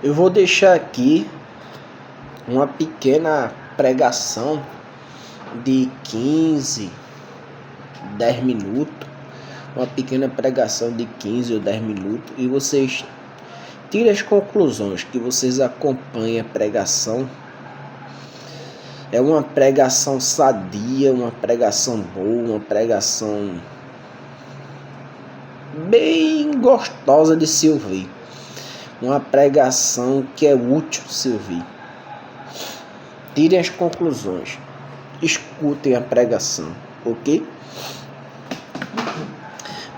Eu vou deixar aqui uma pequena pregação de 10 minutos, uma pequena pregação de 15 ou 10 minutos, e vocês tirem as conclusões, que vocês acompanhem a pregação. É uma pregação sadia, uma pregação boa, uma pregação bem gostosa de se ouvir. Uma pregação que é útil de se ouvir. Tirem as conclusões. Escutem a pregação, ok?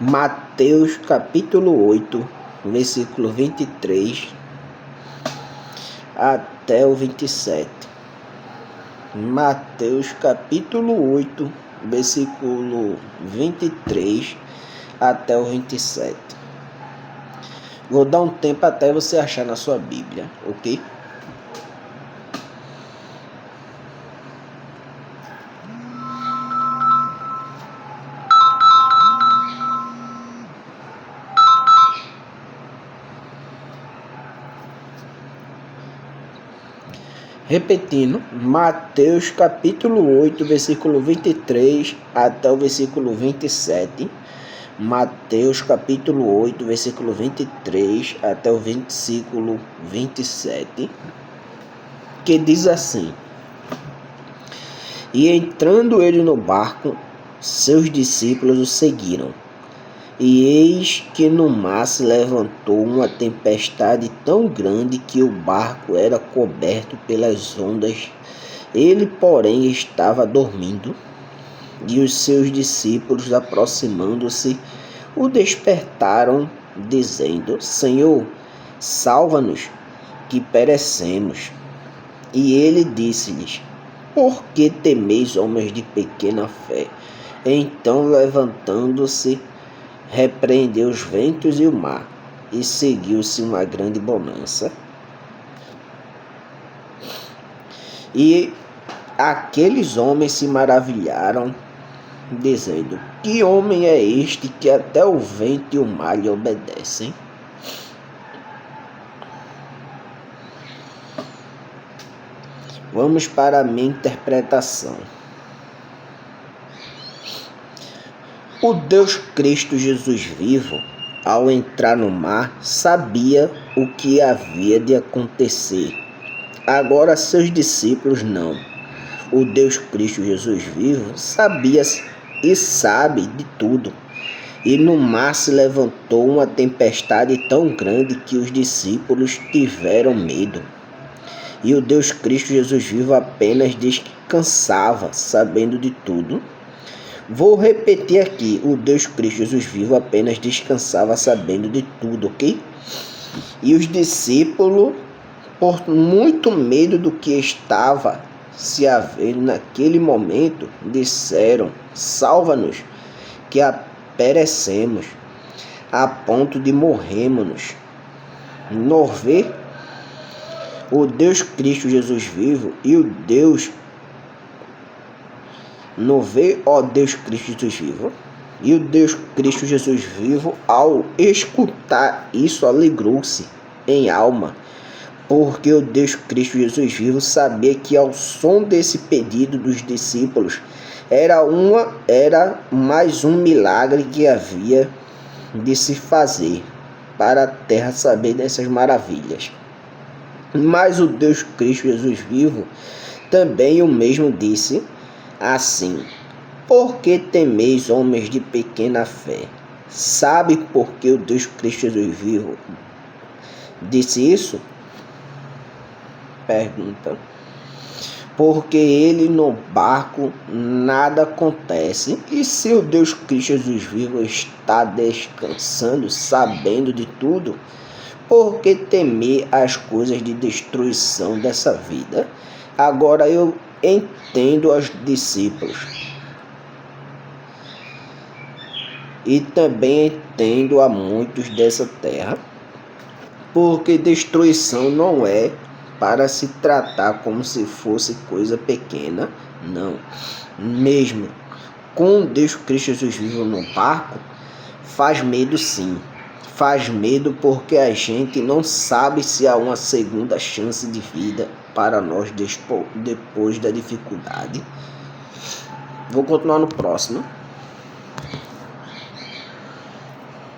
Mateus capítulo 8, versículo 23 até o 27. Mateus capítulo 8, versículo 23 até o 27. Vou dar um tempo até você achar na sua Bíblia, ok? Repetindo, Mateus capítulo 8, versículo 23 até o versículo 27. Mateus capítulo 8, versículo 23 até o versículo 27, que diz assim: E entrando ele no barco, seus discípulos o seguiram. E eis que no mar se levantou uma tempestade tão grande que o barco era coberto pelas ondas. Ele, porém, estava dormindo. E os seus discípulos, aproximando-se, o despertaram, dizendo: Senhor, salva-nos, que perecemos. E ele disse-lhes: Por que temeis, homens de pequena fé? Então, levantando-se, repreendeu os ventos e o mar, e seguiu-se uma grande bonança. E aqueles homens se maravilharam, dizendo: Que homem é este que até o vento e o mar lhe obedecem? Vamos para a minha interpretação. O Deus Cristo Jesus vivo, ao entrar no mar, sabia o que havia de acontecer. Agora seus discípulos não. O Deus Cristo Jesus vivo sabia e sabe de tudo. E no mar se levantou uma tempestade tão grande que os discípulos tiveram medo. E o Deus Cristo Jesus vivo apenas descansava, sabendo de tudo. Vou repetir aqui: o Deus Cristo Jesus vivo apenas descansava, sabendo de tudo, ok? E os discípulos, por muito medo do que estava se havendo naquele momento, disseram: Salva-nos, que perecemos, a ponto de morrermos. Não vê o Deus Cristo Jesus vivo e o Deus. Não vê, ó Deus Cristo Jesus vivo. E o Deus Cristo Jesus vivo, ao escutar isso, alegrou-se em alma, porque o Deus Cristo Jesus vivo sabia que ao som desse pedido dos discípulos era mais um milagre que havia de se fazer para a terra saber dessas maravilhas. Mas o Deus Cristo Jesus vivo também o mesmo disse assim: Por que temeis, homens de pequena fé? Sabe por que o Deus Cristo Jesus vivo disse isso? Pergunta. Porque ele no barco nada acontece. E se o Deus Cristo Jesus vivo está descansando, sabendo de tudo, por que temer as coisas de destruição dessa vida? Agora eu entendo os discípulos. E também entendo a muitos dessa terra, porque destruição não é para se tratar como se fosse coisa pequena, não. Mesmo com Deus Cristo Jesus vivo no barco, faz medo sim. faz medo porque a gente não sabe se há uma segunda chance de vida para nós depois da dificuldade. Vou continuar no próximo.